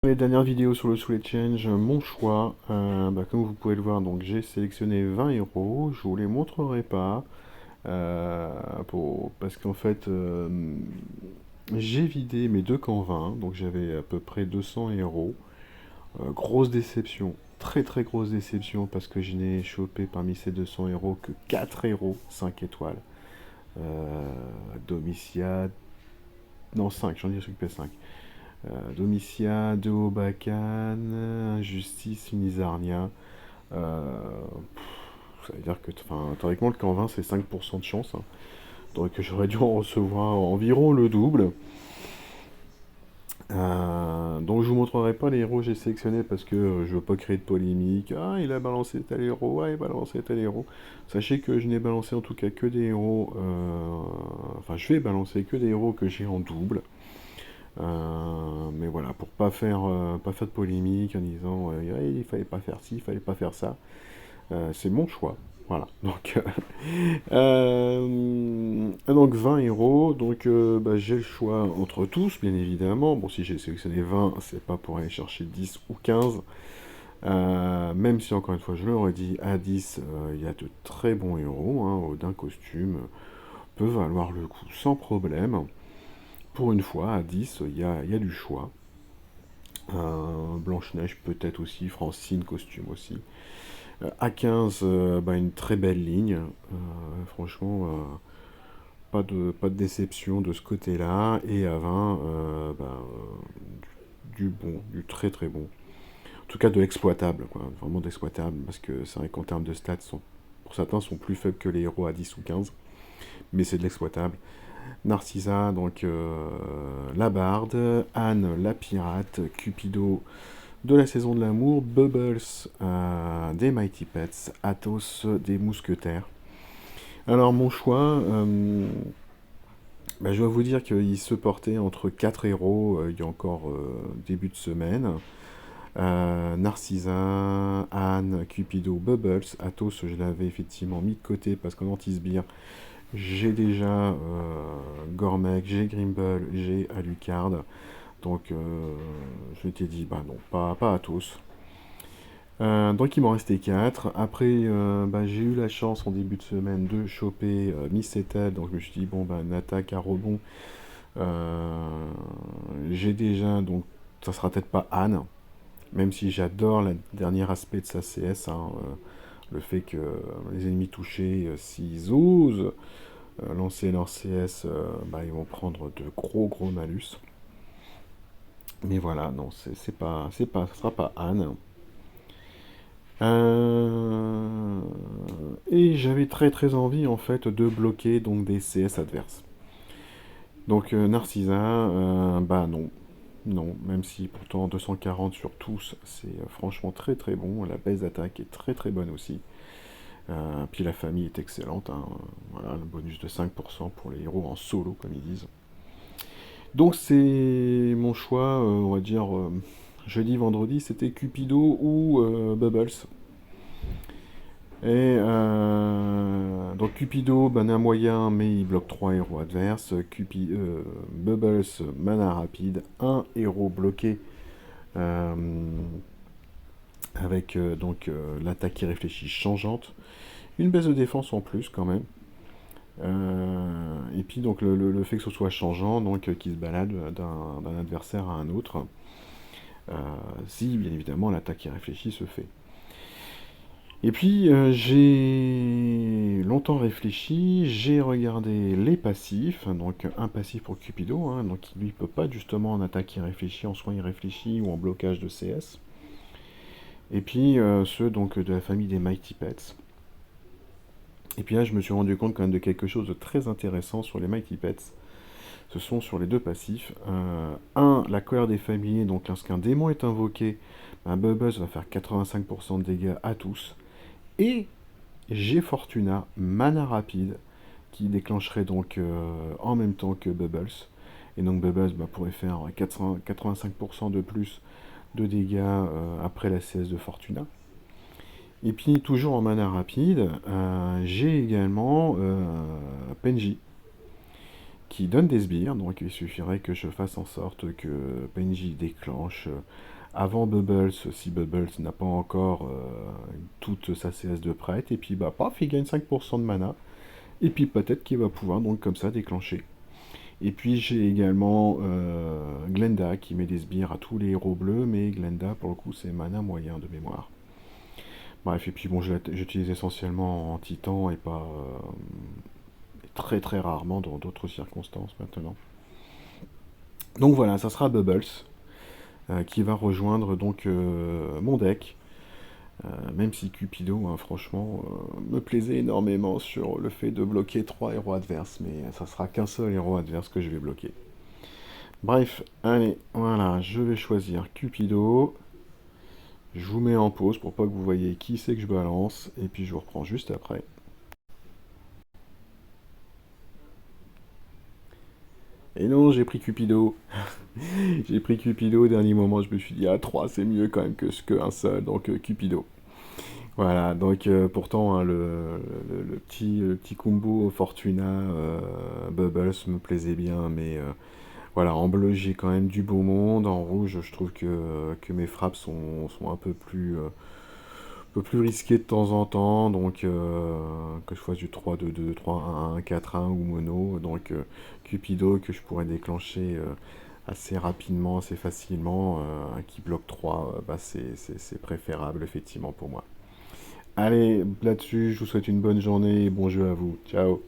Les dernières vidéos sur le Soul Change, mon choix, comme vous pouvez le voir, donc j'ai sélectionné 20 héros, je vous les montrerai pas, parce qu'en fait, j'ai vidé mes deux camps 20, donc j'avais à peu près 200 héros. Grosse déception, très très grosse déception, parce que je n'ai chopé parmi ces 200 héros que 4 héros 5 étoiles. Euh, Domitia, non 5, j'en ai chopé 5. Domitia, Deobakan, Injustice, Unizarnia. Euh, Ça veut dire que, théoriquement, le camp 20, c'est 5% de chance, hein. Donc j'aurais dû en recevoir environ le double. Donc je vous montrerai pas les héros que j'ai sélectionnés parce que je veux pas créer de polémique. Ah, il a balancé tel héros, ah, il a balancé tel héros. Sachez que je n'ai balancé en tout cas que des héros. Enfin, je vais balancer que des héros que j'ai en double. Mais voilà, pour pas faire de polémique en disant ah, il fallait pas faire ci, il fallait pas faire ça. C'est mon choix. Voilà. Donc 20 héros. Donc j'ai le choix entre tous, bien évidemment. Bon, si j'ai sélectionné 20, c'est pas pour aller chercher 10 ou 15. Même si, encore une fois, je le redis, à 10, il y a de très bons héros, hein, d'un costume peut valoir le coup sans problème. Pour une fois, à 10, il y a du choix. Blanche-Neige peut-être aussi, Francine costume aussi. À 15, une très belle ligne. Franchement, pas de déception de ce côté-là. Et à 20, du bon, du très très bon. En tout cas de l'exploitable, quoi. Vraiment d'exploitable. Parce que c'est vrai qu'en termes de stats, pour certains, sont plus faibles que les héros à 10 ou 15. Mais c'est de l'exploitable. Narcissa, donc la barde, Anne, la pirate, Cupido de la saison de l'amour, Bubbles des Mighty Pets, Athos des mousquetaires. Alors mon choix, je dois vous dire qu'il se portait entre 4 héros il y a encore début de semaine. Narcissa, Anne, Cupido, Bubbles, Athos je l'avais effectivement mis de côté parce qu'en anti-sbire j'ai déjà Gormek, j'ai Grimble, j'ai Alucard. Donc je m'étais dit, bah non, pas Athos. Donc il m'en restait 4. Après, j'ai eu la chance en début de semaine de choper Miss Ethel. Donc je me suis dit, bon, une attaque à rebond. Euh, j'ai déjà, donc ça sera peut-être pas Anne. Même si j'adore le dernier aspect de sa CS. Hein, le fait que les ennemis touchés, s'ils osent lancer leur CS, ils vont prendre de gros gros malus. Mais voilà, non, ça sera pas Anne. Euh, Et j'avais très très envie en fait de bloquer donc des CS adverses. Donc Narcissa, non. Non, même si pourtant 240 sur tous, c'est franchement très très bon. La base d'attaque est très très bonne aussi. Puis la famille est excellente, hein. Voilà, le bonus de 5% pour les héros en solo, comme ils disent. Donc c'est mon choix, on va dire, jeudi, vendredi, c'était Cupido ou Bubbles. Et donc Cupido, mana moyen, mais il bloque 3 héros adverses. Bubbles, mana rapide, un héros bloqué euh, avec l'attaque qui réfléchit changeante. Une baisse de défense en plus quand même. Et puis donc le fait que ce soit changeant, donc qui se balade d'un adversaire à un autre, euh, si bien évidemment l'attaque qui réfléchit se fait. Et puis j'ai longtemps réfléchi, j'ai regardé les passifs, donc un passif pour Cupido, hein, donc il lui peut pas justement en attaque qui réfléchit, en soin irréfléchi ou en blocage de CS. Et puis ceux donc de la famille des Mighty Pets. Et puis là je me suis rendu compte quand même de quelque chose de très intéressant sur les Mighty Pets. Ce sont sur les deux passifs. La colère des familles, donc lorsqu'un démon est invoqué, Bubbles va faire 85% de dégâts à tous. Et j'ai Fortuna, mana rapide, qui déclencherait donc en même temps que Bubbles. Et donc Bubbles pourrait faire 85% de plus de dégâts après la CS de Fortuna. Et puis toujours en mana rapide, j'ai également Penji, qui donne des sbires, donc il suffirait que je fasse en sorte que Benji déclenche avant Bubbles, si Bubbles n'a pas encore toute sa CS de prête, et puis bah paf, il gagne 5% de mana, et puis peut-être qu'il va pouvoir donc comme ça déclencher. Et puis j'ai également Glenda qui met des sbires à tous les héros bleus, mais Glenda pour le coup c'est mana moyen de mémoire. Bref, et puis bon, j'utilise essentiellement en titan et pas très très rarement dans d'autres circonstances maintenant. Donc voilà, ça sera Bubbles qui va rejoindre donc mon deck. Même si Cupido, hein, franchement, me plaisait énormément sur le fait de bloquer 3 héros adverses, mais ça sera qu'un seul héros adverse que je vais bloquer. Bref, allez, voilà, je vais choisir Cupido. Je vous mets en pause pour pas que vous voyez qui c'est que je balance, et puis je vous reprends juste après. Et non, j'ai pris Cupido. J'ai pris Cupido au dernier moment, je me suis dit, ah, 3 c'est mieux quand même qu'un seul, donc Cupido. Voilà, donc pourtant hein, le petit combo Fortuna Bubbles me plaisait bien, mais voilà, en bleu j'ai quand même du beau monde, en rouge je trouve que mes frappes sont un peu plus risquées de temps en temps, donc que je fasse du 3-2-2, 3-1-1, 4-1 ou mono, donc Cupido que je pourrais déclencher assez rapidement, assez facilement, qui bloque 3, bah c'est préférable effectivement pour moi. Allez, là-dessus, je vous souhaite une bonne journée et bon jeu à vous. Ciao.